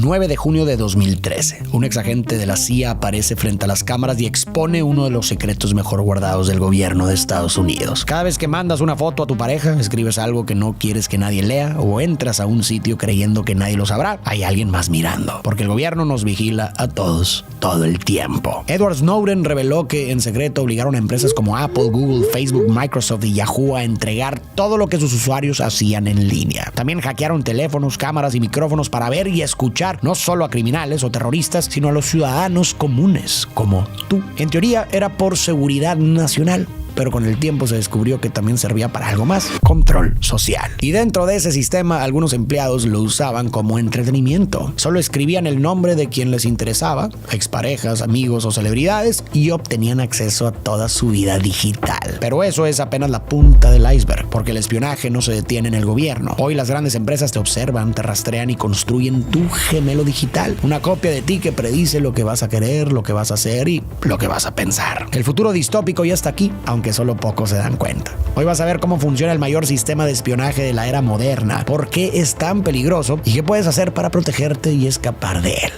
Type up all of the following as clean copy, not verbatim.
9 de junio de 2013. Un exagente de la CIA aparece frente a las cámaras y expone uno de los secretos mejor guardados del gobierno de Estados Unidos. Cada vez que mandas una foto a tu pareja, escribes algo que no quieres que nadie lea o entras a un sitio creyendo que nadie lo sabrá, hay alguien más mirando, porque el gobierno nos vigila a todos todo el tiempo. Edward Snowden reveló que en secreto obligaron a empresas como Apple, Google, Facebook, Microsoft y Yahoo a entregar todo lo que sus usuarios hacían en línea. También hackearon teléfonos, cámaras y micrófonos para ver y escuchar no solo a criminales o terroristas, sino a los ciudadanos comunes como tú. En teoría era por seguridad nacional, pero con el tiempo se descubrió que también servía para algo más: control social. Y dentro de ese sistema, algunos empleados lo usaban como entretenimiento. Solo escribían el nombre de quien les interesaba, exparejas, amigos o celebridades, y obtenían acceso a toda su vida digital. Pero eso es apenas la punta del iceberg, porque el espionaje no se detiene en el gobierno. Hoy las grandes empresas te observan, te rastrean y construyen tu gemelo digital, una copia de ti que predice lo que vas a querer, lo que vas a hacer y lo que vas a pensar. El futuro distópico ya está aquí, aunque solo pocos se dan cuenta. Hoy vas a ver cómo funciona el mayor sistema de espionaje de la era moderna, por qué es tan peligroso y qué puedes hacer para protegerte y escapar de él.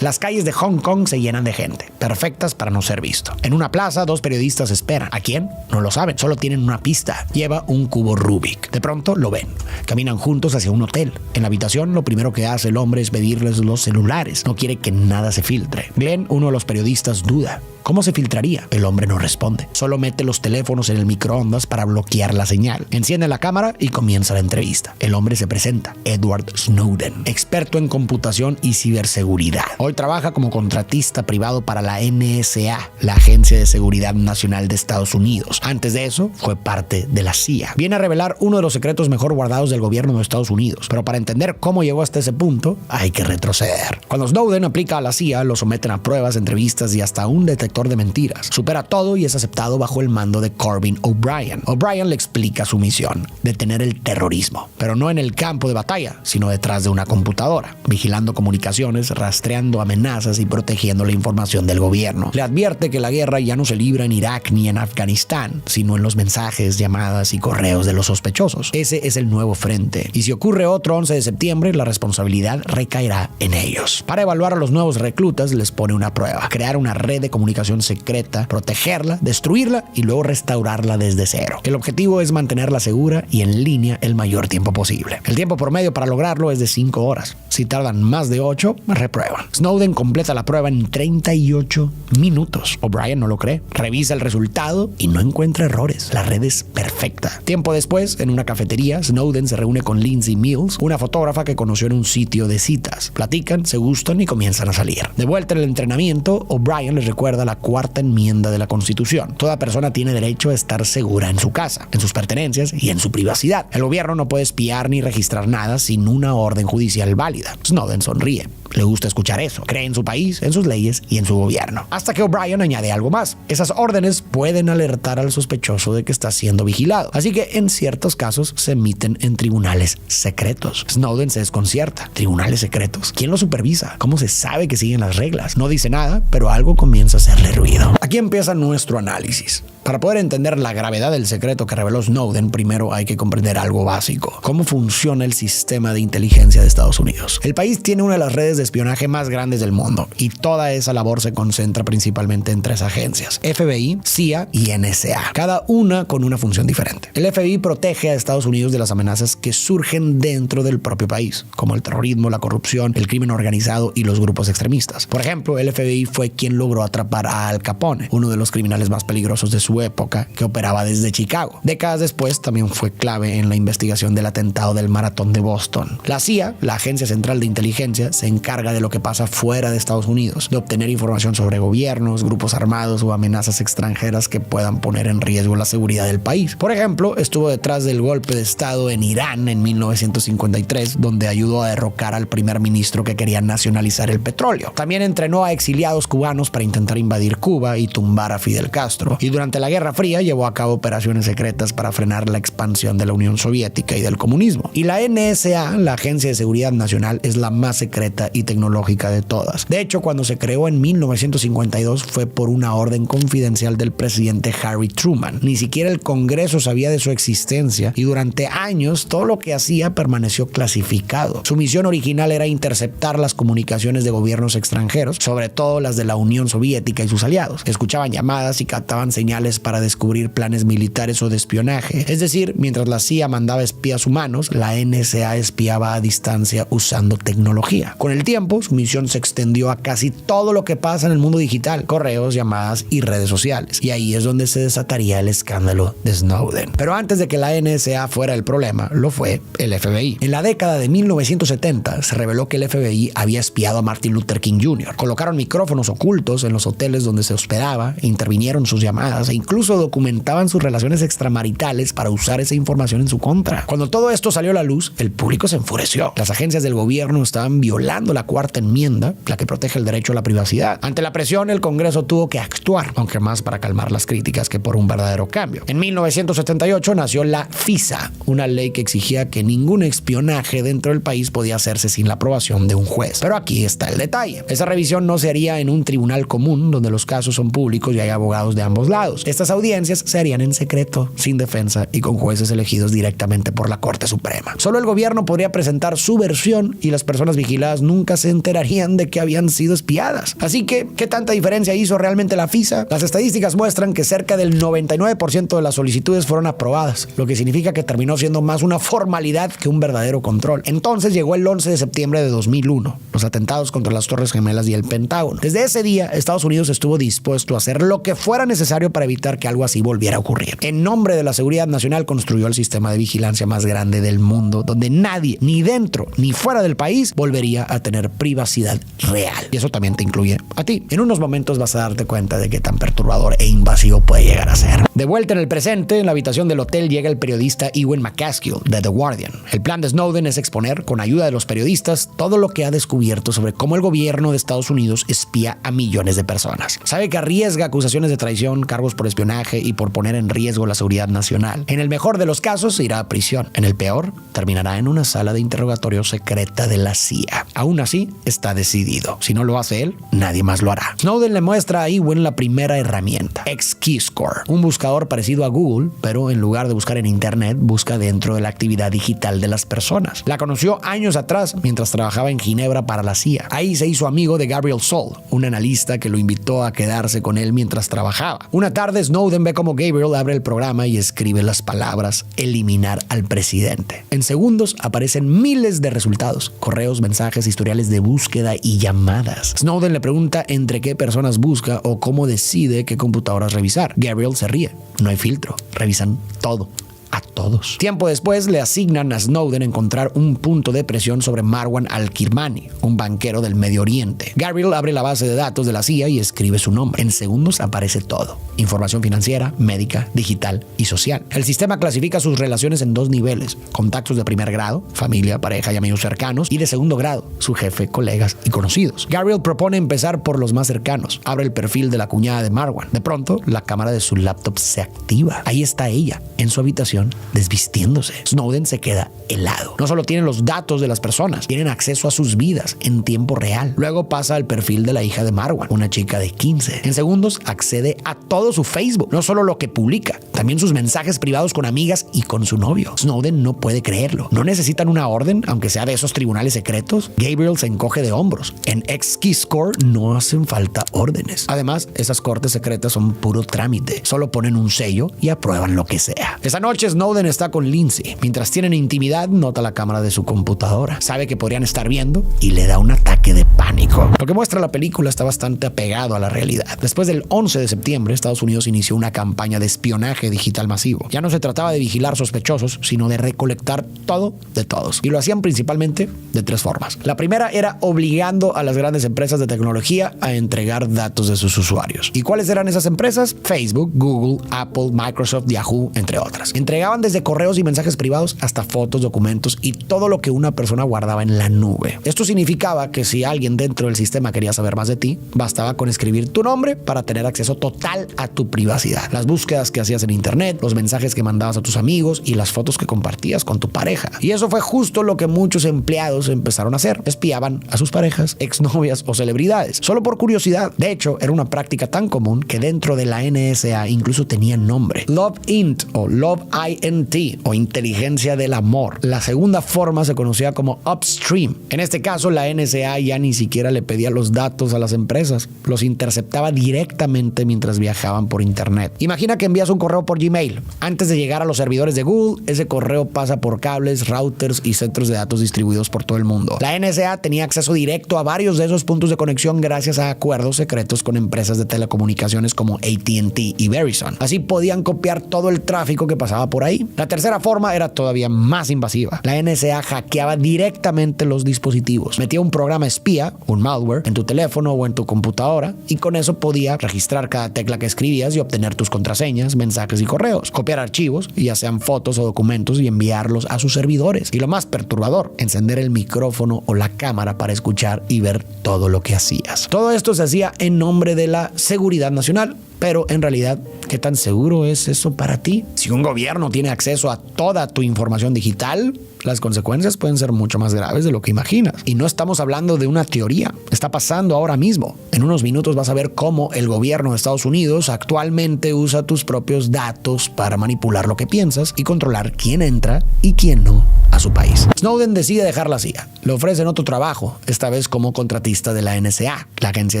Las calles de Hong Kong se llenan de gente, perfectas para no ser visto. En una plaza, dos periodistas esperan. ¿A quién? No lo saben, solo tienen una pista. Lleva un cubo Rubik. De pronto lo ven. Caminan juntos hacia un hotel. En la habitación, lo primero que hace el hombre es pedirles los celulares. No quiere que nada se filtre. Glenn, uno de los periodistas, duda. ¿Cómo se filtraría? El hombre no responde. Solo mete los teléfonos en el microondas para bloquear la señal. Enciende la cámara y comienza la entrevista. El hombre se presenta: Edward Snowden, experto en computación y ciberseguridad. Hoy trabaja como contratista privado para la NSA, la Agencia de Seguridad Nacional de Estados Unidos. Antes de eso, fue parte de la CIA. Viene a revelar uno de los secretos mejor guardados del gobierno de Estados Unidos. Pero para entender cómo llegó hasta ese punto, hay que retroceder. Cuando Snowden aplica a la CIA, lo someten a pruebas, entrevistas y hasta un detector de mentiras. Supera todo y es aceptado bajo el mando de Corbin O'Brien. O'Brien le explica su misión: detener el terrorismo, pero no en el campo de batalla, sino detrás de una computadora, vigilando comunicaciones, rastreando amenazas y protegiendo la información del gobierno. Le advierte que la guerra ya no se libra en Irak ni en Afganistán, sino en los mensajes, llamadas y correos de los sospechosos. Ese es el nuevo frente, y si ocurre otro 11 de septiembre, la responsabilidad recaerá en ellos. Para evaluar a los nuevos reclutas, les pone una prueba: crear una red de comunicación secreta, protegerla, destruirla y luego restaurarla desde cero. El objetivo es mantenerla segura y en línea el mayor tiempo posible. El tiempo promedio para lograrlo es de 5 horas. Si tardan más de 8, reprueban. Snowden completa la prueba en 38 minutos. O'Brien no lo cree. Revisa el resultado y no encuentra errores. La red es perfecta. Tiempo después, en una cafetería, Snowden se reúne con Lindsay Mills, una fotógrafa que conoció en un sitio de citas. Platican, se gustan y comienzan a salir. De vuelta en el entrenamiento, O'Brien les recuerda la cuarta enmienda de la Constitución. Toda persona tiene derecho a estar segura en su casa, en sus pertenencias y en su privacidad. El gobierno no puede espiar ni registrar nada sin una orden judicial válida. Snowden sonríe. Le gusta escuchar eso. Cree en su país, en sus leyes y en su gobierno. Hasta que O'Brien añade algo más: esas órdenes pueden alertar al sospechoso de que está siendo vigilado. Así que en ciertos casos se emiten en tribunales secretos. Snowden se desconcierta. ¿Tribunales secretos? ¿Quién los supervisa? ¿Cómo se sabe que siguen las reglas? No dice nada, pero algo comienza a hacerle ruido. Aquí empieza nuestro análisis. Para poder entender la gravedad del secreto que reveló Snowden, primero hay que comprender algo básico: cómo funciona el sistema de inteligencia de Estados Unidos. El país tiene una de las redes de espionaje más grandes del mundo, y toda esa labor se concentra principalmente en 3 agencias: FBI, CIA y NSA, cada una con una función diferente. El FBI protege a Estados Unidos de las amenazas que surgen dentro del propio país, como el terrorismo, la corrupción, el crimen organizado y los grupos extremistas. Por ejemplo, el FBI fue quien logró atrapar a Al Capone, uno de los criminales más peligrosos de su época, que operaba desde Chicago. Décadas después también fue clave en la investigación del atentado del Maratón de Boston. La CIA, la Agencia Central de Inteligencia, se encarga de lo que pasa fuera de Estados Unidos, de obtener información sobre gobiernos, grupos armados o amenazas extranjeras que puedan poner en riesgo la seguridad del país. Por ejemplo, estuvo detrás del golpe de Estado en Irán en 1953, donde ayudó a derrocar al primer ministro que quería nacionalizar el petróleo. También entrenó a exiliados cubanos para intentar invadir invadir Cuba y tumbar a Fidel Castro. Y durante la Guerra Fría llevó a cabo operaciones secretas para frenar la expansión de la Unión Soviética y del comunismo. Y la NSA, la Agencia de Seguridad Nacional, es la más secreta y tecnológica de todas. De hecho, cuando se creó en 1952 fue por una orden confidencial del presidente Harry Truman. Ni siquiera el Congreso sabía de su existencia y durante años todo lo que hacía permaneció clasificado. Su misión original era interceptar las comunicaciones de gobiernos extranjeros, sobre todo las de la Unión Soviética y sus aliados. Escuchaban llamadas y captaban señales para descubrir planes militares o de espionaje. Es decir, mientras la CIA mandaba espías humanos, la NSA espiaba a distancia usando tecnología. Con el tiempo, su misión se extendió a casi todo lo que pasa en el mundo digital: correos, llamadas y redes sociales. Y ahí es donde se desataría el escándalo de Snowden. Pero antes de que la NSA fuera el problema, lo fue el FBI. En la década de 1970 se reveló que el FBI había espiado a Martin Luther King Jr. Colocaron micrófonos ocultos en los hoteles donde se hospedaba, intervinieron sus llamadas e incluso documentaban sus relaciones extramaritales para usar esa información en su contra. Cuando todo esto salió a la luz, el público se enfureció. Las agencias del gobierno estaban violando la Cuarta Enmienda, la que protege el derecho a la privacidad. Ante la presión, el Congreso tuvo que actuar, aunque más para calmar las críticas que por un verdadero cambio. En 1978 nació la FISA, una ley que exigía que ningún espionaje dentro del país podía hacerse sin la aprobación de un juez. Pero aquí está el detalle. Esa revisión no se haría en un tribunal común donde los casos son públicos y hay abogados de ambos lados. Estas audiencias se harían en secreto, sin defensa y con jueces elegidos directamente por la Corte Suprema. Solo el gobierno podría presentar su versión y las personas vigiladas nunca se enterarían de que habían sido espiadas. Así que, ¿qué tanta diferencia hizo realmente la FISA? Las estadísticas muestran que cerca del 99% de las solicitudes fueron aprobadas, lo que significa que terminó siendo más una formalidad que un verdadero control. Entonces llegó el 11 de septiembre de 2001, los atentados contra las Torres Gemelas y el Pentágono. Desde ese día, Estados Unidos estuvo dispuesto a hacer lo que fuera necesario para evitar que algo así volviera a ocurrir. En nombre de la seguridad nacional construyó el sistema de vigilancia más grande del mundo, donde nadie, ni dentro ni fuera del país, volvería a tener privacidad real. Y eso también te incluye a ti. En unos momentos vas a darte cuenta de qué tan perturbador e invasivo puede llegar a ser. De vuelta en el presente, en la habitación del hotel llega el periodista Ewan McCaskill de The Guardian. El plan de Snowden es exponer, con ayuda de los periodistas, todo lo que ha descubierto sobre cómo el gobierno de Estados Unidos espía a millones de personas. Sabe que arriesga acusaciones de traición, cargos por espionaje y por poner en riesgo la seguridad nacional. En el mejor de los casos, irá a prisión. En el peor, terminará en una sala de interrogatorio secreta de la CIA. Aún así, está decidido. Si no lo hace él, nadie más lo hará. Snowden le muestra a Ewan la primera herramienta, Xkeyscore, un buscador parecido a Google, pero en lugar de buscar en internet, busca dentro de la actividad digital de las personas. La conoció años atrás mientras trabajaba en Ginebra para la CIA. Ahí se hizo amigo de Gabriel Soll, un analista que lo invitó a quedarse con él mientras trabajaba. Una tarde, Snowden ve como Gabriel abre el programa y escribe las palabras eliminar al presidente. En segundos aparecen miles de resultados, correos, mensajes, historiales de búsqueda y llamadas. Snowden le pregunta entre qué personas busca o cómo decide qué computadoras revisar. Gabriel se ríe. No hay filtro. Revisan todo. A todos. Tiempo después le asignan a Snowden encontrar un punto de presión sobre Marwan al-Kirmani, un banquero del Medio Oriente. Gabriel abre la base de datos de la CIA y escribe su nombre. En segundos aparece todo: información financiera, médica, digital y social. El sistema clasifica sus relaciones en dos niveles: contactos de primer grado, familia, pareja y amigos cercanos, y de segundo grado, su jefe, colegas y conocidos. Gabriel propone empezar por los más cercanos. Abre el perfil de la cuñada de Marwan. De pronto, la cámara de su laptop se activa. Ahí está ella, en su habitación, desvistiéndose. Snowden se queda helado. No solo tienen los datos de las personas, tienen acceso a sus vidas en tiempo real. Luego pasa al perfil de la hija de Marwan, una chica de 15. En segundos accede a todo su Facebook, no solo lo que publica, también sus mensajes privados con amigas y con su novio. Snowden no puede creerlo. ¿No necesitan una orden, aunque sea de esos tribunales secretos? Gabriel se encoge de hombros. En Xkeyscore no hacen falta órdenes. Además, esas cortes secretas son puro trámite. Solo ponen un sello y aprueban lo que sea. Esa noche Snowden está con Lindsay. Mientras tienen intimidad, nota la cámara de su computadora. Sabe que podrían estar viendo y le da un ataque de pánico. Lo que muestra la película está bastante apegado a la realidad. Después del 11 de septiembre, Estados Unidos inició una campaña de espionaje digital masivo. Ya no se trataba de vigilar sospechosos, sino de recolectar todo de todos. Y lo hacían principalmente de tres formas. La primera era obligando a las grandes empresas de tecnología a entregar datos de sus usuarios. ¿Y cuáles eran esas empresas? Facebook, Google, Apple, Microsoft, Yahoo, entre otras. Entregaban desde correos y mensajes privados hasta fotos, documentos y todo lo que una persona guardaba en la nube. Esto significaba que si alguien dentro del sistema sistema quería saber más de ti, bastaba con escribir tu nombre para tener acceso total a tu privacidad. Las búsquedas que hacías en internet, los mensajes que mandabas a tus amigos y las fotos que compartías con tu pareja. Y eso fue justo lo que muchos empleados empezaron a hacer. Espiaban a sus parejas, exnovias o celebridades, solo por curiosidad. De hecho, era una práctica tan común que dentro de la NSA incluso tenía nombre. Love Int o Love INT o inteligencia del amor. La segunda forma se conocía como Upstream. En este caso, la NSA ya ni siquiera le pedía los datos a las empresas, los interceptaba directamente mientras viajaban por internet. Imagina que envías un correo por Gmail. Antes de llegar a los servidores de Google, ese correo pasa por cables, routers y centros de datos distribuidos por todo el mundo. La NSA tenía acceso directo a varios de esos puntos de conexión gracias a acuerdos secretos con empresas de telecomunicaciones como AT&T y Verizon. Así podían copiar todo el tráfico que pasaba por ahí. La tercera forma era todavía más invasiva. La NSA hackeaba directamente los dispositivos. Metía un programa espía, un malware, en tu teléfono o en tu computadora y con eso podía registrar cada tecla que escribías y obtener tus contraseñas, mensajes y correos. Copiar archivos, ya sean fotos o documentos, y enviarlos a sus servidores. Y lo más perturbador, encender el micrófono o la cámara para escuchar y ver todo lo que hacías. Todo esto se hacía en nombre de la seguridad nacional. Pero en realidad, ¿qué tan seguro es eso para ti? Si un gobierno tiene acceso a toda tu información digital, las consecuencias pueden ser mucho más graves de lo que imaginas. Y no estamos hablando de una teoría, está pasando ahora mismo. En unos minutos vas a ver cómo el gobierno de Estados Unidos actualmente usa tus propios datos para manipular lo que piensas y controlar quién entra y quién no a su país. Snowden decide dejar la CIA. Le ofrecen otro trabajo, esta vez como contratista de la NSA, la Agencia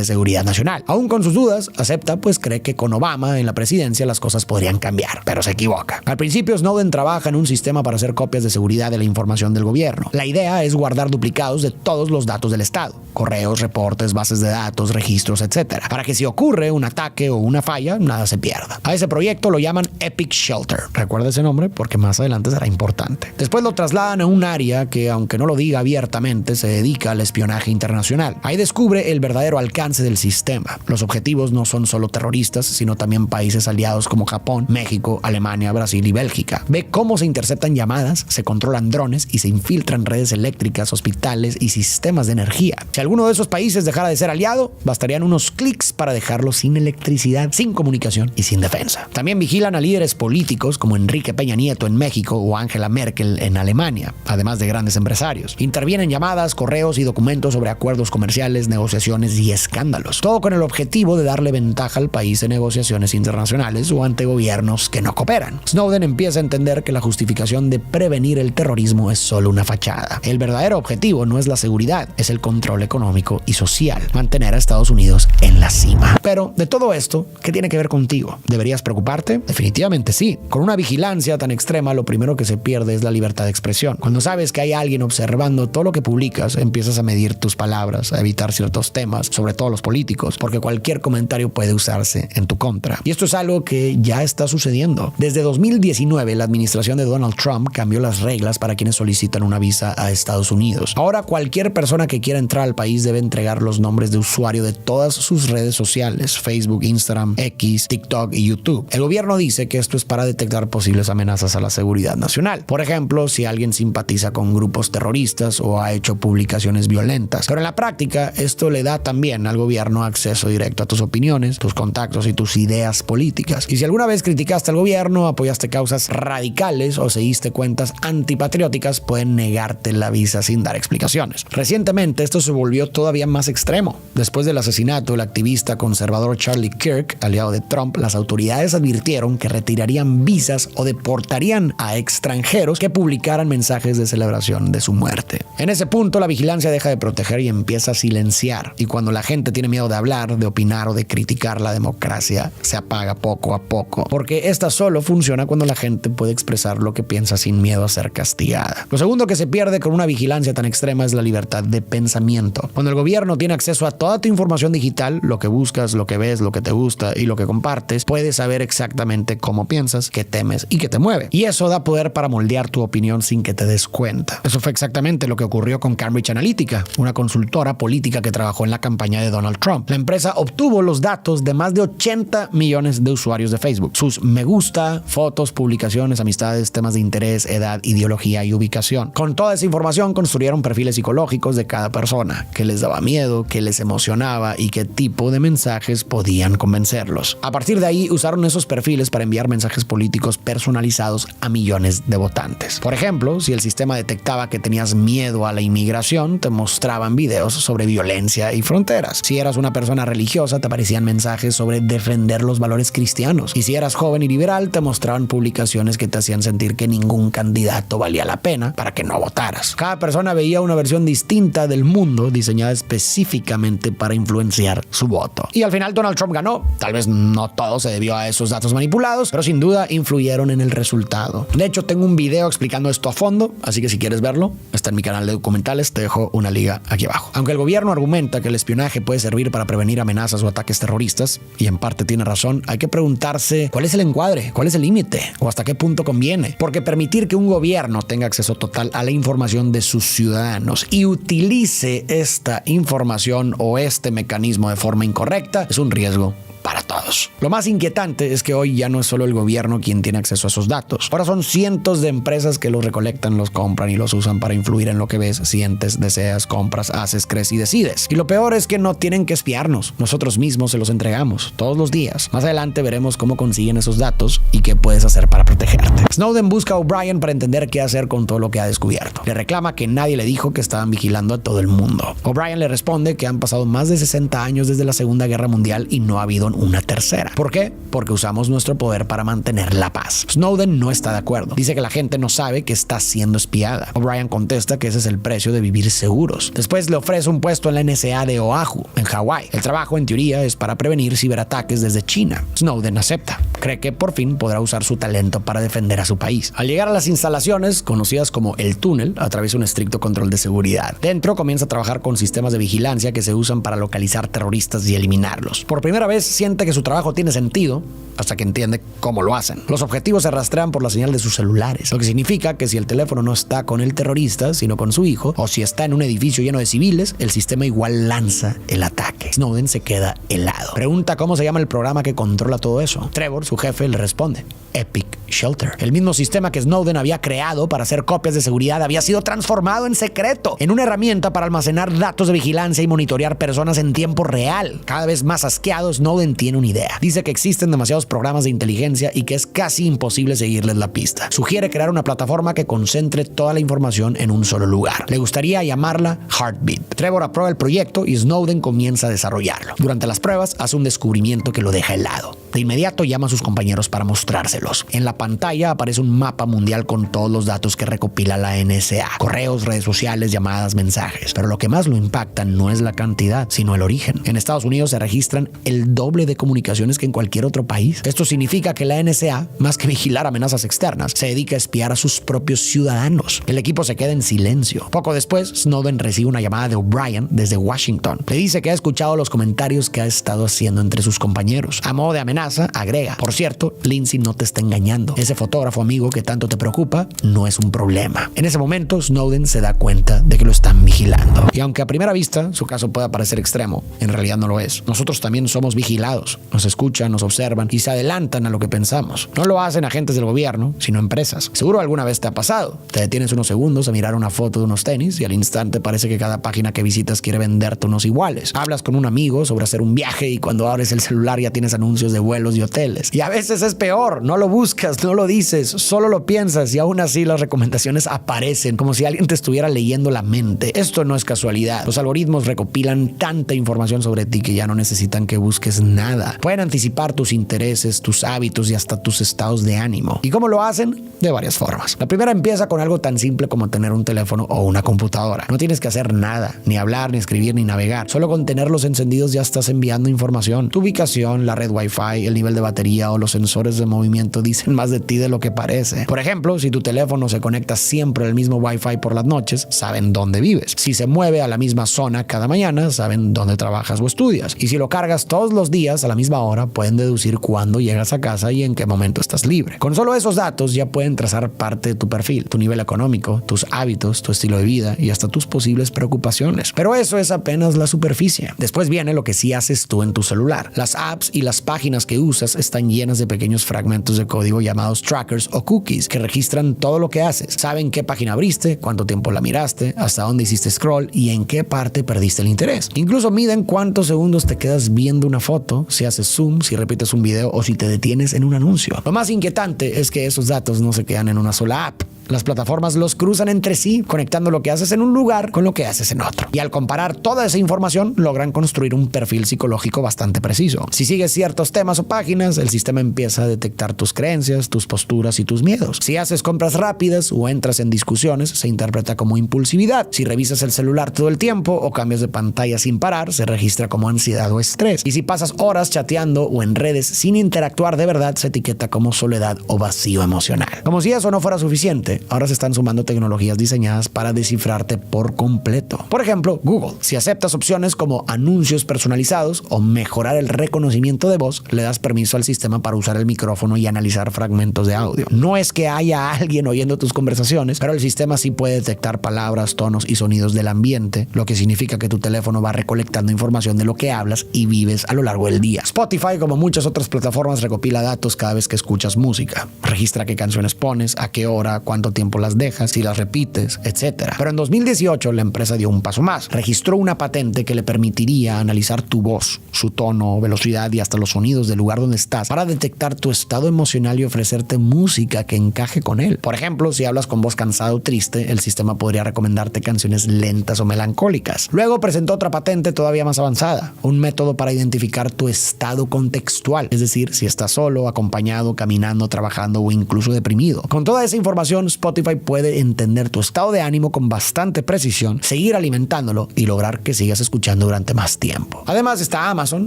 de Seguridad Nacional. Aún con sus dudas, acepta, pues cree que con Obama en la presidencia las cosas podrían cambiar, pero se equivoca. Al principio, Snowden trabaja en un sistema para hacer copias de seguridad de la información del gobierno. La idea es guardar duplicados de todos los datos del Estado: correos, reportes, bases de datos, registros, etc. Para que si ocurre un ataque o una falla, nada se pierda. A ese proyecto lo llaman Epic Shelter. Recuerda ese nombre porque más adelante será importante. Después lo trasladan a un área que, aunque no lo diga abiertamente, se dedica al espionaje internacional. Ahí descubre el verdadero alcance del sistema. Los objetivos no son solo terroristas, sino también países aliados como Japón, México, Alemania, Brasil y Bélgica. Ve cómo se interceptan llamadas, se controlan drones y se infiltran redes eléctricas, hospitales y sistemas de energía. Si alguno de esos países dejara de ser aliado, bastarían unos clics para dejarlo sin electricidad, sin comunicación y sin defensa. También vigilan a líderes políticos como Enrique Peña Nieto en México o Angela Merkel en Alemania, además de grandes empresarios. Intervienen llamadas, correos y documentos sobre acuerdos comerciales, negociaciones y escándalos. Todo con el objetivo de darle ventaja al país en negociaciones internacionales o ante gobiernos que no cooperan. Snowden empieza a entender que la justificación de prevenir el terrorismo es solo una fachada. El verdadero objetivo no es la seguridad, es el control económico y social, mantener a Estados Unidos en la cima. Pero de todo esto, ¿qué tiene que ver contigo? ¿Deberías preocuparte? Definitivamente sí. Con una vigilancia tan extrema, lo primero que se pierde es la libertad de expresión. Cuando sabes que hay alguien observando todo lo que publicas, empiezas a medir tus palabras, a evitar ciertos temas, sobre todo los políticos, porque cualquier comentario puede usarse en tu contra. Y esto es algo que ya está sucediendo. Desde 2019, la administración de Donald Trump cambió las reglas para quienes solicitan una visa a Estados Unidos. Ahora, cualquier persona que quiera entrar al país debe entregar los nombres de usuario de todas sus redes sociales: Facebook, Instagram, X, TikTok y YouTube. El gobierno dice que esto es para detectar posibles amenazas a la seguridad nacional. Por ejemplo, si alguien simpatiza con grupos terroristas o ha hecho publicaciones violentas. Pero en la práctica, esto le da también al gobierno acceso directo a tus opiniones, tus contactos y tus ideas políticas. Y si alguna vez criticaste al gobierno, apoyaste causas radicales o seguiste cuentas antipatrióticas, pueden negarte la visa sin dar explicaciones. Recientemente esto se volvió todavía más extremo. Después del asesinato del activista conservador Charlie Kirk, aliado de Trump, las autoridades advirtieron que retirarían visas o deportarían a extranjeros que publicaran mensajes de celebración de su muerte. En ese punto, la vigilancia deja de proteger y empieza a silenciar. Y cuando la gente tiene miedo de hablar, de opinar o de criticar, la democracia se apaga poco a poco. Porque esta solo funciona cuando la gente puede expresar lo que piensa sin miedo a ser castigada. Lo segundo que se pierde con una vigilancia tan extrema es la libertad de pensamiento. Cuando el gobierno tiene acceso a toda tu información digital, lo que buscas, lo que ves, lo que te gusta y lo que compartes, puedes saber exactamente cómo piensas, qué temes y qué te mueve. Y eso da poder para moldear tu opinión sin que te des cuenta. Eso fue exactamente lo que ocurrió con Cambridge Analytica, una consultora política que trabajó en la campaña de Donald Trump. La empresa obtuvo los datos de más de 80 millones de usuarios de Facebook. Sus me gusta, fotos, publicaciones, amistades, temas de interés, edad, ideología y ubicación. Con toda esa información construyeron perfiles psicológicos de cada persona, qué les daba miedo, qué les emocionaba y qué tipo de mensajes podían convencerlos. A partir de ahí usaron esos perfiles para enviar mensajes políticos personalizados a millones de votantes. Por ejemplo, si el sistema detectaba que tenías miedo a la inmigración, te mostraban videos sobre violencia y fronteras. Si eras una persona religiosa, te aparecían mensajes sobre defender los valores cristianos. Y si eras joven y liberal, te mostraban publicaciones que te hacían sentir que ningún candidato valía la pena para que no votaras. Cada persona veía una versión distinta del mundo diseñada específicamente para influenciar su voto. Y al final Donald Trump ganó. Tal vez no todo se debió a esos datos manipulados, pero sin duda influyeron en el resultado. De hecho, tengo un video explicando esto a fondo, así que si quieres verlo, está en mi canal de documentales, te dejo una liga aquí abajo. Aunque el gobierno argumenta que el espionaje puede servir para prevenir amenazas o ataques terroristas, y en parte tiene razón, hay que preguntarse cuál es el encuadre, cuál es el límite o hasta qué punto conviene. Porque permitir que un gobierno tenga acceso total a la información de sus ciudadanos y utilice esta información o este mecanismo de forma incorrecta es un riesgo para todos. Lo más inquietante es que hoy ya no es solo el gobierno quien tiene acceso a esos datos. Ahora son cientos de empresas que los recolectan, los compran y los usan para influir en lo que ves, sientes, deseas, compras, haces, crees y decides. Y lo peor es que no tienen que espiarnos. Nosotros mismos se los entregamos todos los días. Más adelante veremos cómo consiguen esos datos y qué puedes hacer para protegerte. Snowden busca a O'Brien para entender qué hacer con todo lo que ha descubierto. Le reclama que nadie le dijo que estaban vigilando a todo el mundo. O'Brien le responde que han pasado más de 60 años desde la Segunda Guerra Mundial y no ha habido una tercera. ¿Por qué? Porque usamos nuestro poder para mantener la paz. Snowden no está de acuerdo. Dice que la gente no sabe que está siendo espiada. O'Brien contesta que ese es el precio de vivir seguros. Después le ofrece un puesto en la NSA de Oahu, en Hawái. El trabajo, en teoría, es para prevenir ciberataques desde China. Snowden acepta. Cree que por fin podrá usar su talento para defender a su país. Al llegar a las instalaciones, conocidas como el túnel, atraviesa un estricto control de seguridad. Dentro comienza a trabajar con sistemas de vigilancia que se usan para localizar terroristas y eliminarlos. Por primera vez siente que su trabajo tiene sentido hasta que entiende cómo lo hacen. Los objetivos se rastrean por la señal de sus celulares, lo que significa que si el teléfono no está con el terrorista, sino con su hijo, o si está en un edificio lleno de civiles, el sistema igual lanza el ataque. Snowden se queda helado. Pregunta cómo se llama el programa que controla todo eso. Trevor, su jefe, le responde: Epic Shelter. El mismo sistema que Snowden había creado para hacer copias de seguridad había sido transformado en secreto, en una herramienta para almacenar datos de vigilancia y monitorear personas en tiempo real. Cada vez más asqueado, Snowden tiene una idea. Dice que existen demasiados programas de inteligencia y que es casi imposible seguirles la pista. Sugiere crear una plataforma que concentre toda la información en un solo lugar. Le gustaría llamarla Heartbeat. Trevor aprueba el proyecto y Snowden comienza a desarrollarlo. Durante las pruebas hace un descubrimiento que lo deja helado. De inmediato llama a sus compañeros para mostrárselos. En la pantalla aparece un mapa mundial con todos los datos que recopila la NSA. Correos, redes sociales, llamadas, mensajes. Pero lo que más lo impacta no es la cantidad, sino el origen. En Estados Unidos se registran el doble de comunicaciones que en cualquier otro país. Esto significa que la NSA, más que vigilar amenazas externas, se dedica a espiar a sus propios ciudadanos. El equipo se queda en silencio. Poco después, Snowden recibe una llamada de O'Brien desde Washington. Le dice que ha escuchado los comentarios que ha estado haciendo entre sus compañeros. A modo de amenaza, agrega: por cierto, Lindsay no te está engañando. Ese fotógrafo amigo que tanto te preocupa no es un problema. En ese momento, Snowden se da cuenta de que lo están vigilando. Y aunque a primera vista su caso pueda parecer extremo, en realidad no lo es. Nosotros también somos vigilados. Nos escuchan, nos observan y se adelantan a lo que pensamos. No lo hacen agentes del gobierno, sino empresas. Seguro alguna vez te ha pasado. Te detienes unos segundos a mirar una foto de unos tenis y al instante parece que cada página que visitas quiere venderte unos iguales. Hablas con un amigo sobre hacer un viaje y cuando abres el celular ya tienes anuncios de vuelos y hoteles. Y a veces es peor. No lo buscas, no lo dices, solo lo piensas y aún así las recomendaciones aparecen como si alguien te estuviera leyendo la mente. Esto no es casualidad. Los algoritmos recopilan tanta información sobre ti que ya no necesitan que busques nada. Pueden anticipar tus intereses, tus hábitos y hasta tus estados de ánimo. ¿Y cómo lo hacen? De varias formas. La primera empieza con algo tan simple como tener un teléfono o una computadora. No tienes que hacer nada, ni hablar, ni escribir, ni navegar. Solo con tenerlos encendidos ya estás enviando información. Tu ubicación, la red Wi-Fi, Spotify, el nivel de batería o los sensores de movimiento dicen más de ti de lo que parece. Por ejemplo, si tu teléfono se conecta siempre al mismo Wi-Fi por las noches, saben dónde vives. Si se mueve a la misma zona cada mañana, saben dónde trabajas o estudias. Y si lo cargas todos los días a la misma hora, pueden deducir cuándo llegas a casa y en qué momento estás libre. Con solo esos datos ya pueden trazar parte de tu perfil, tu nivel económico, tus hábitos, tu estilo de vida y hasta tus posibles preocupaciones. Pero eso es apenas la superficie. Después viene lo que sí haces tú en tu celular. Las apps y las páginas que usas están llenas de pequeños fragmentos de código llamados trackers o cookies que registran todo lo que haces. Saben qué página abriste, cuánto tiempo la miraste, hasta dónde hiciste scroll y en qué parte perdiste el interés. Incluso miden cuántos segundos te quedas viendo una foto, si haces zoom, si repites un video o si te detienes en un anuncio. Lo más inquietante es que esos datos no se quedan en una sola app. Las plataformas los cruzan entre sí, conectando lo que haces en un lugar con lo que haces en otro. Y al comparar toda esa información, logran construir un perfil psicológico bastante preciso. Si sigues ciertos temas o páginas, el sistema empieza a detectar tus creencias, tus posturas y tus miedos. Si haces compras rápidas o entras en discusiones, se interpreta como impulsividad. Si revisas el celular todo el tiempo o cambias de pantalla sin parar, se registra como ansiedad o estrés. Y si pasas horas chateando o en redes sin interactuar de verdad, se etiqueta como soledad o vacío emocional. Como si eso no fuera suficiente, ahora se están sumando tecnologías diseñadas para descifrarte por completo. Por ejemplo, Google. Si aceptas opciones como anuncios personalizados o mejorar el reconocimiento de voz, le das permiso al sistema para usar el micrófono y analizar fragmentos de audio. No es que haya alguien oyendo tus conversaciones, pero el sistema sí puede detectar palabras, tonos y sonidos del ambiente, lo que significa que tu teléfono va recolectando información de lo que hablas y vives a lo largo del día. Spotify, como muchas otras plataformas, recopila datos cada vez que escuchas música. Registra qué canciones pones, a qué hora, cuánto tiempo las dejas, si las repites, etc. Pero en 2018 la empresa dio un paso más. Registró una patente que le permitiría analizar tu voz, su tono, velocidad y hasta los sonidos del lugar donde estás para detectar tu estado emocional y ofrecerte música que encaje con él. Por ejemplo, si hablas con voz cansada o triste, el sistema podría recomendarte canciones lentas o melancólicas. Luego presentó otra patente todavía más avanzada, un método para identificar tu estado contextual, es decir, si estás solo, acompañado, caminando, trabajando o incluso deprimido. Con toda esa información, Spotify puede entender tu estado de ánimo con bastante precisión, seguir alimentándolo y lograr que sigas escuchando durante más tiempo. Además está Amazon,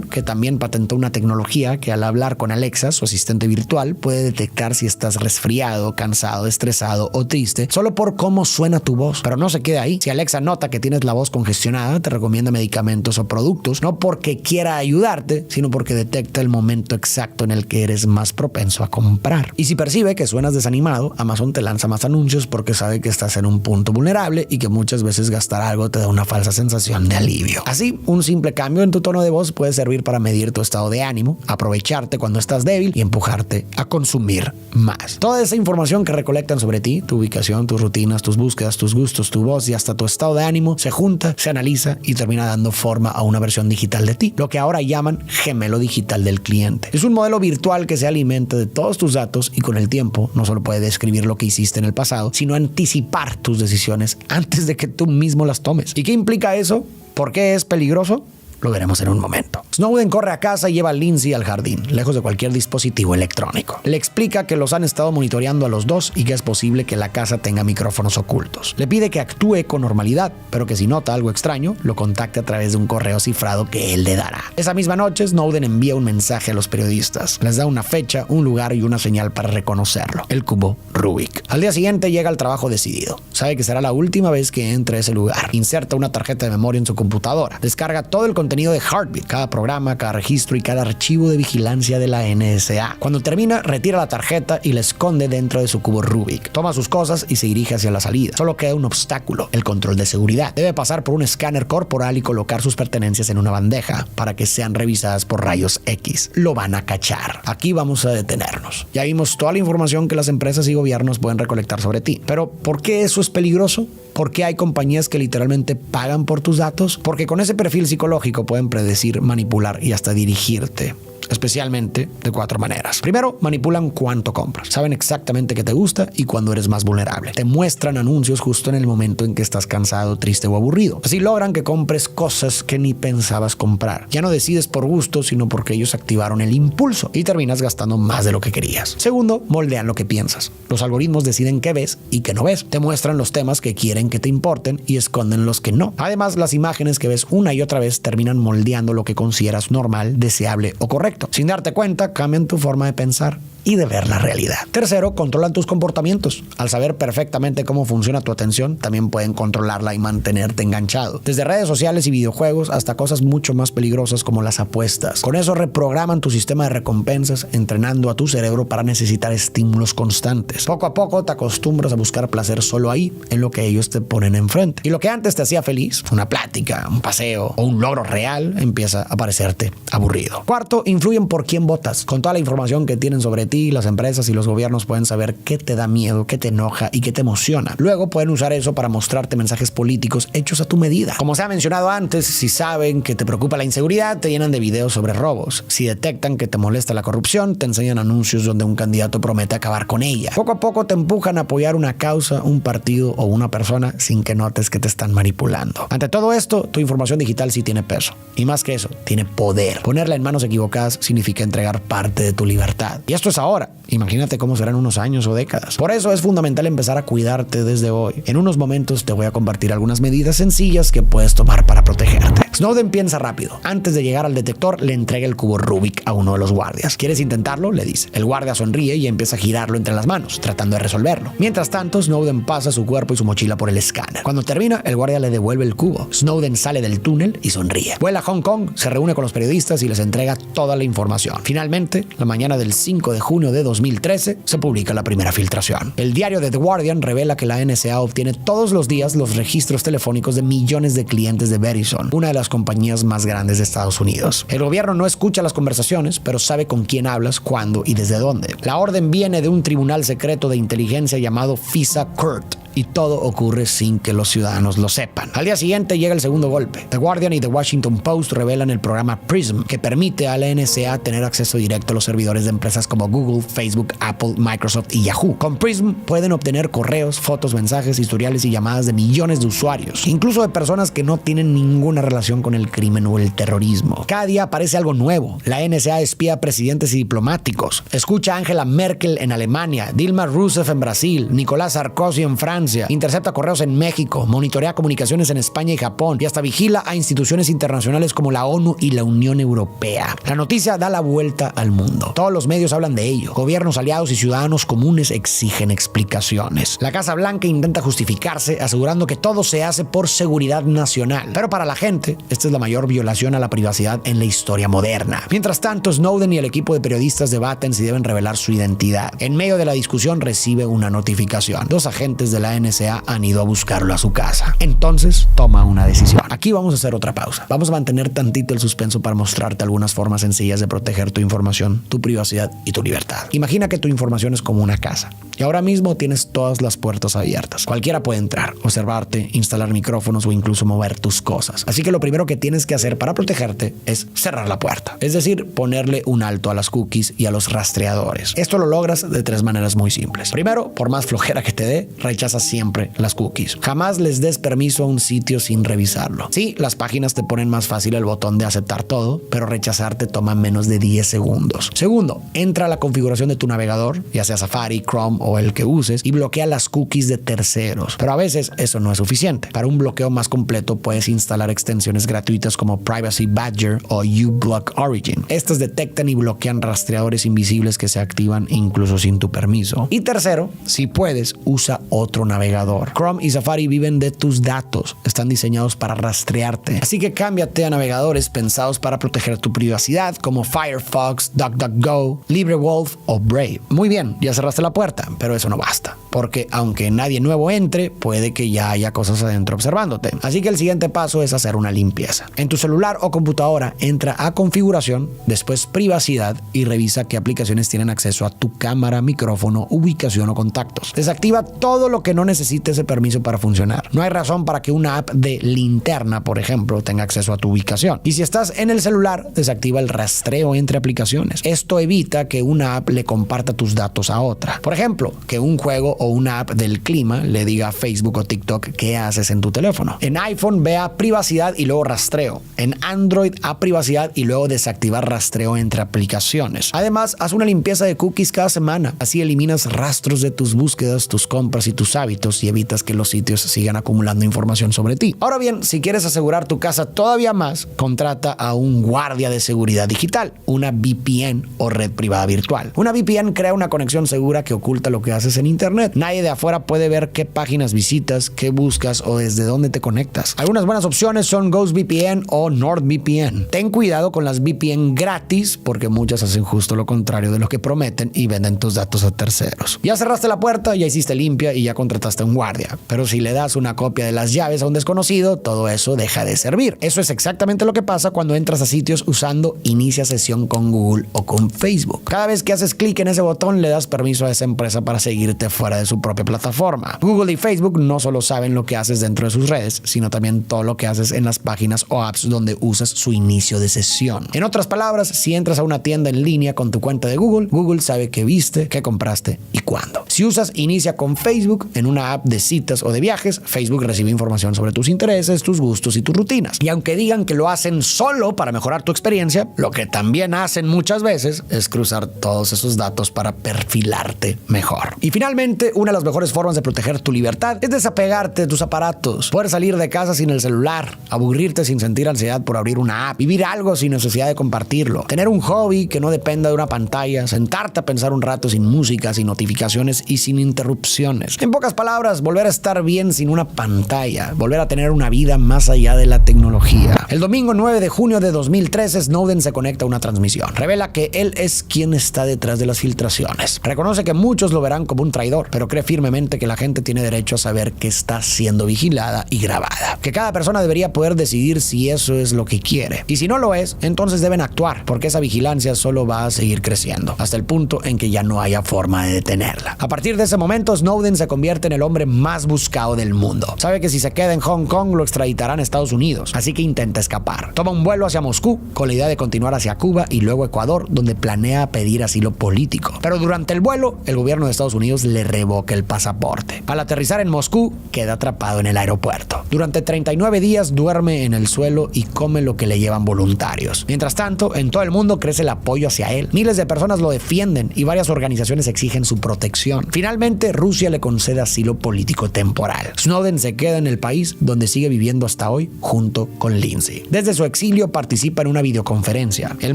que también patentó una tecnología que al hablar con Alexa, su asistente virtual, puede detectar si estás resfriado, cansado, estresado o triste solo por cómo suena tu voz. Pero no se queda ahí. Si Alexa nota que tienes la voz congestionada, te recomienda medicamentos o productos, no porque quiera ayudarte, sino porque detecta el momento exacto en el que eres más propenso a comprar. Y si percibe que suenas desanimado, Amazon te lanza más anuncios porque sabe que estás en un punto vulnerable y que muchas veces gastar algo te da una falsa sensación de alivio. Así, un simple cambio en tu tono de voz puede servir para medir tu estado de ánimo, aprovecharte cuando estás débil y empujarte a consumir más. Toda esa información que recolectan sobre ti, tu ubicación, tus rutinas, tus búsquedas, tus gustos, tu voz y hasta tu estado de ánimo, se junta, se analiza y termina dando forma a una versión digital de ti, lo que ahora llaman gemelo digital del cliente. Es un modelo virtual que se alimenta de todos tus datos y con el tiempo no solo puede describir lo que hiciste en el pasado, sino anticipar tus decisiones antes de que tú mismo las tomes. ¿Y qué implica eso? ¿Por qué es peligroso? Lo veremos en un momento. Snowden corre a casa y lleva a Lindsay al jardín, lejos de cualquier dispositivo electrónico. Le explica que los han estado monitoreando a los dos y que es posible que la casa tenga micrófonos ocultos. Le pide que actúe con normalidad, pero que si nota algo extraño, lo contacte a través de un correo cifrado que él le dará. Esa misma noche, Snowden envía un mensaje a los periodistas. Les da una fecha, un lugar y una señal para reconocerlo: el cubo Rubik. Al día siguiente llega al trabajo decidido. Sabe que será la última vez que entre a ese lugar. Inserta una tarjeta de memoria en su computadora. Descarga todo el contenido de Heartbeat, cada programa, cada registro y cada archivo de vigilancia de la NSA. Cuando termina, retira la tarjeta y la esconde dentro de su cubo Rubik. Toma sus cosas y se dirige hacia la salida. Solo queda un obstáculo: el control de seguridad. Debe pasar por un escáner corporal y colocar sus pertenencias en una bandeja para que sean revisadas por rayos X. Lo van a cachar. Aquí vamos a detenernos. Ya vimos toda la información que las empresas y gobiernos pueden recolectar sobre ti. Pero ¿por qué eso es peligroso? ¿Por qué hay compañías que literalmente pagan por tus datos? Porque con ese perfil psicológico pueden predecir, manipular y hasta dirigirte. Especialmente de 4 maneras. Primero, manipulan cuánto compras. Saben exactamente qué te gusta y cuándo eres más vulnerable. Te muestran anuncios justo en el momento en que estás cansado, triste o aburrido. Así logran que compres cosas que ni pensabas comprar. Ya no decides por gusto, sino porque ellos activaron el impulso y terminas gastando más de lo que querías. Segundo, moldean lo que piensas. Los algoritmos deciden qué ves y qué no ves. Te muestran los temas que quieren que te importen y esconden los que no. Además, las imágenes que ves una y otra vez terminan moldeando lo que consideras normal, deseable o correcto. efecto, sin darte cuenta, cambian tu forma de pensar y de ver la realidad. Tercero, controlan tus comportamientos. Al saber perfectamente cómo funciona tu atención, también pueden controlarla y mantenerte enganchado. Desde redes sociales y videojuegos hasta cosas mucho más peligrosas como las apuestas. Con eso reprograman tu sistema de recompensas, entrenando a tu cerebro para necesitar estímulos constantes. Poco a poco te acostumbras a buscar placer solo ahí, en lo que ellos te ponen enfrente. Y lo que antes te hacía feliz, una plática, un paseo o un logro real, empieza a parecerte aburrido. Cuarto, influyen por quién votas. Con toda la información que tienen sobre ti, las empresas y los gobiernos pueden saber qué te da miedo, qué te enoja y qué te emociona. Luego pueden usar eso para mostrarte mensajes políticos hechos a tu medida. Como se ha mencionado antes, si saben que te preocupa la inseguridad, te llenan de videos sobre robos. Si detectan que te molesta la corrupción, te enseñan anuncios donde un candidato promete acabar con ella. Poco a poco te empujan a apoyar una causa, un partido o una persona sin que notes que te están manipulando. Ante todo esto, tu información digital sí tiene peso. Y más que eso, tiene poder. Ponerla en manos equivocadas significa entregar parte de tu libertad. Y esto es ahora. Imagínate cómo serán unos años o décadas. Por eso es fundamental empezar a cuidarte desde hoy. En unos momentos te voy a compartir algunas medidas sencillas que puedes tomar para protegerte. Snowden piensa rápido. Antes de llegar al detector, le entrega el cubo Rubik a uno de los guardias. ¿Quieres intentarlo?, le dice. El guardia sonríe y empieza a girarlo entre las manos, tratando de resolverlo. Mientras tanto, Snowden pasa su cuerpo y su mochila por el escáner. Cuando termina, el guardia le devuelve el cubo. Snowden sale del túnel y sonríe. Vuela a Hong Kong, se reúne con los periodistas y les entrega toda la información. Finalmente, la mañana del 5 de junio de 2013, se publica la primera filtración. El diario de The Guardian revela que la NSA obtiene todos los días los registros telefónicos de millones de clientes de Verizon, una de las compañías más grandes de Estados Unidos. El gobierno no escucha las conversaciones, pero sabe con quién hablas, cuándo y desde dónde. La orden viene de un tribunal secreto de inteligencia llamado FISA-CERT. Y todo ocurre sin que los ciudadanos lo sepan. Al día siguiente llega el segundo golpe. The Guardian y The Washington Post revelan el programa PRISM, que permite a la NSA tener acceso directo a los servidores de empresas como Google, Facebook, Apple, Microsoft y Yahoo. Con PRISM pueden obtener correos, fotos, mensajes, historiales y llamadas de millones de usuarios, incluso de personas que no tienen ninguna relación con el crimen o el terrorismo. Cada día aparece algo nuevo. La NSA espía a presidentes y diplomáticos. Escucha a Angela Merkel en Alemania, Dilma Rousseff en Brasil, Nicolás Sarkozy en Francia, intercepta correos en México, monitorea comunicaciones en España y Japón y hasta vigila a instituciones internacionales como la ONU y la Unión Europea. La noticia da la vuelta al mundo. Todos los medios hablan de ello. Gobiernos, aliados y ciudadanos comunes exigen explicaciones. La Casa Blanca intenta justificarse asegurando que todo se hace por seguridad nacional. Pero para la gente, esta es la mayor violación a la privacidad en la historia moderna. Mientras tanto, Snowden y el equipo de periodistas debaten si deben revelar su identidad. En medio de la discusión recibe una notificación. 2 agentes de la NSA han ido a buscarlo a su casa. Entonces toma una decisión. Aquí vamos a hacer otra pausa. Vamos a mantener tantito el suspenso para mostrarte algunas formas sencillas de proteger tu información, tu privacidad y tu libertad. Imagina que tu información es como una casa y ahora mismo tienes todas las puertas abiertas. Cualquiera puede entrar, observarte, instalar micrófonos o incluso mover tus cosas. Así que lo primero que tienes que hacer para protegerte es cerrar la puerta. Es decir, ponerle un alto a las cookies y a los rastreadores. Esto lo logras de 3 maneras muy simples. Primero, por más flojera que te dé, rechaza siempre las cookies. Jamás les des permiso a un sitio sin revisarlo. Sí, las páginas te ponen más fácil el botón de aceptar todo, pero rechazarte toma menos de 10 segundos. Segundo, entra a la configuración de tu navegador, ya sea Safari, Chrome o el que uses, y bloquea las cookies de terceros. Pero a veces eso no es suficiente. Para un bloqueo más completo puedes instalar extensiones gratuitas como Privacy Badger o uBlock Origin. Estas detectan y bloquean rastreadores invisibles que se activan incluso sin tu permiso. Y tercero, si puedes, usa otro navegador. Chrome y Safari viven de tus datos. Están diseñados para rastrearte. Así que cámbiate a navegadores pensados para proteger tu privacidad como Firefox, DuckDuckGo, LibreWolf o Brave. Muy bien, ya cerraste la puerta, pero eso no basta. Porque aunque nadie nuevo entre, puede que ya haya cosas adentro observándote. Así que el siguiente paso es hacer una limpieza. En tu celular o computadora, entra a configuración, después privacidad y revisa qué aplicaciones tienen acceso a tu cámara, micrófono, ubicación o contactos. Desactiva todo lo que no necesite ese permiso para funcionar. No hay razón para que una app de linterna, por ejemplo, tenga acceso a tu ubicación. Y si estás en el celular, desactiva el rastreo entre aplicaciones. Esto evita que una app le comparta tus datos a otra. Por ejemplo, que un juego o una app del clima le diga a Facebook o TikTok qué haces en tu teléfono. En iPhone ve a privacidad y luego rastreo. En Android a privacidad y luego desactivar rastreo entre aplicaciones. Además, haz una limpieza de cookies cada semana. Así eliminas rastros de tus búsquedas, tus compras y tus hábitos y evitas que los sitios sigan acumulando información sobre ti. Ahora bien, si quieres asegurar tu casa todavía más, contrata a un guardia de seguridad digital, una VPN o red privada virtual. Una VPN crea una conexión segura que oculta lo que haces en internet. Nadie de afuera puede ver qué páginas visitas, qué buscas o desde dónde te conectas. Algunas buenas opciones son GhostVPN o NordVPN. Ten cuidado con las VPN gratis porque muchas hacen justo lo contrario de lo que prometen y venden tus datos a terceros. Ya cerraste la puerta, ya hiciste limpia y ya contrataste a un guardia. Pero si le das una copia de las llaves a un desconocido, todo eso deja de servir. Eso es exactamente lo que pasa cuando entras a sitios usando Inicia sesión con Google o con Facebook. Cada vez que haces clic en ese botón, le das permiso a esa empresa para seguirte fuera de su propia plataforma. Google y Facebook no solo saben lo que haces dentro de sus redes, sino también todo lo que haces en las páginas o apps donde usas su inicio de sesión. En otras palabras, si entras a una tienda en línea con tu cuenta de Google, Google sabe qué viste, qué compraste y cuándo. Si usas Inicia con Facebook en una app de citas o de viajes, Facebook recibe información sobre tus intereses, tus gustos y tus rutinas. Y aunque digan que lo hacen solo para mejorar tu experiencia, lo que también hacen muchas veces es cruzar todos esos datos para perfilarte mejor. Y finalmente, una de las mejores formas de proteger tu libertad es desapegarte de tus aparatos, poder salir de casa sin el celular, aburrirte sin sentir ansiedad por abrir una app, vivir algo sin necesidad de compartirlo, tener un hobby que no dependa de una pantalla, sentarte a pensar un rato sin música, sin notificaciones y sin interrupciones. En pocas palabras, volver a estar bien sin una pantalla, volver a tener una vida más allá de la tecnología. El domingo 9 de junio de 2013, Snowden se conecta a una transmisión. Revela que él es quien está detrás de las filtraciones. Reconoce que muchos lo verán como un traidor, pero cree firmemente que la gente tiene derecho a saber que está siendo vigilada y grabada. Que cada persona debería poder decidir si eso es lo que quiere. Y si no lo es, entonces deben actuar, porque esa vigilancia solo va a seguir creciendo, hasta el punto en que ya no haya forma de detenerla. A partir de ese momento, Snowden se convierte en el hombre más buscado del mundo. Sabe que si se queda en Hong Kong, lo extraditarán a Estados Unidos, así que intenta escapar. Toma un vuelo hacia Moscú, con la idea de continuar hacia Cuba y luego Ecuador, donde planea pedir asilo político. Pero durante el vuelo, el gobierno de Estados Unidos le revoca el pasaporte. Al aterrizar en Moscú, queda atrapado en el aeropuerto. Durante 39 días duerme en el suelo y come lo que le llevan voluntarios. Mientras tanto, en todo el mundo crece el apoyo hacia él. Miles de personas lo defienden y varias organizaciones exigen su protección. Finalmente, Rusia le concede asilo político temporal. Snowden se queda en el país donde sigue viviendo hasta hoy junto con Lindsay. Desde su exilio participa en una videoconferencia. El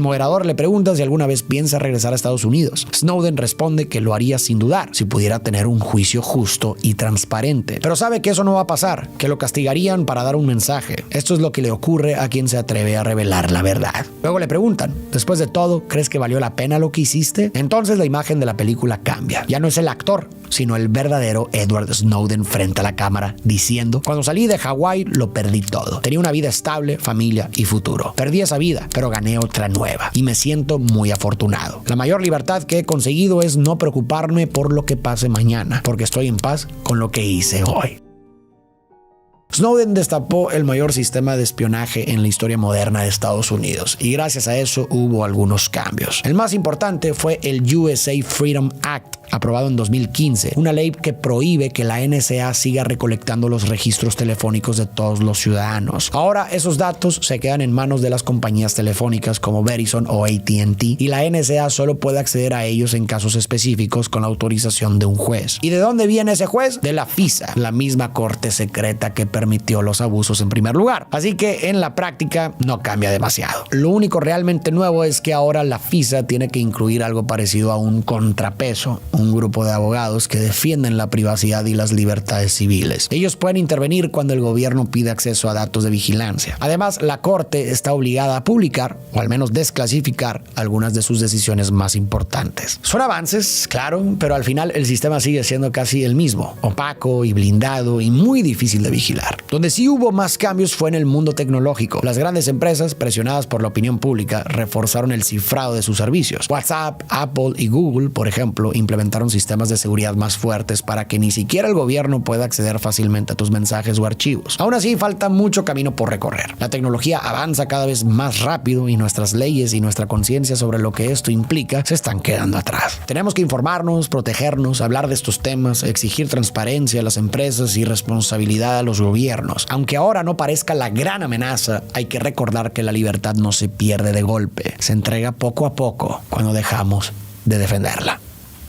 moderador le pregunta si alguna vez piensa regresar a Estados Unidos. Snowden responde que lo haría sin dudar si pudiera tener un juicio justo y transparente. Pero sabe que eso no va a pasar, que lo castigarían para dar un mensaje. Esto es lo que le ocurre a quien se atreve a revelar la verdad. Luego le preguntan, después de todo, ¿crees que valió la pena lo que hiciste? Entonces la imagen de la película cambia. Ya no es el actor, sino el verdadero Edward Snowden frente a la cámara, diciendo: cuando salí de Hawái lo perdí todo. Tenía una vida estable, familia y futuro. Perdí esa vida, pero gané otra nueva y me siento muy afortunado. La mayor libertad que he conseguido es no preocuparme por lo que pase mañana, porque estoy en paz con lo que hice hoy. Snowden destapó el mayor sistema de espionaje en la historia moderna de Estados Unidos y gracias a eso hubo algunos cambios. El más importante fue el USA Freedom Act, aprobado en 2015, una ley que prohíbe que la NSA siga recolectando los registros telefónicos de todos los ciudadanos. Ahora esos datos se quedan en manos de las compañías telefónicas como Verizon o AT&T y la NSA solo puede acceder a ellos en casos específicos con la autorización de un juez. ¿Y de dónde viene ese juez? De la FISA, la misma corte secreta que permitió los abusos en primer lugar. Así que en la práctica no cambia demasiado. Lo único realmente nuevo es que ahora la FISA tiene que incluir algo parecido a un contrapeso, un grupo de abogados que defienden la privacidad y las libertades civiles. Ellos pueden intervenir cuando el gobierno pide acceso a datos de vigilancia. Además, la corte está obligada a publicar, o al menos desclasificar, algunas de sus decisiones más importantes. Son avances, claro, pero al final el sistema sigue siendo casi el mismo, opaco y blindado y muy difícil de vigilar. cambiar. Donde sí hubo más cambios fue en el mundo tecnológico. Las grandes empresas, presionadas por la opinión pública, reforzaron el cifrado de sus servicios. WhatsApp, Apple y Google, por ejemplo, implementaron sistemas de seguridad más fuertes para que ni siquiera el gobierno pueda acceder fácilmente a tus mensajes o archivos. Aún así, falta mucho camino por recorrer. La tecnología avanza cada vez más rápido y nuestras leyes y nuestra conciencia sobre lo que esto implica se están quedando atrás. Tenemos que informarnos, protegernos, hablar de estos temas, exigir transparencia a las empresas y responsabilidad a los gobiernos. Aunque ahora no parezca la gran amenaza, hay que recordar que la libertad no se pierde de golpe, se entrega poco a poco cuando dejamos de defenderla.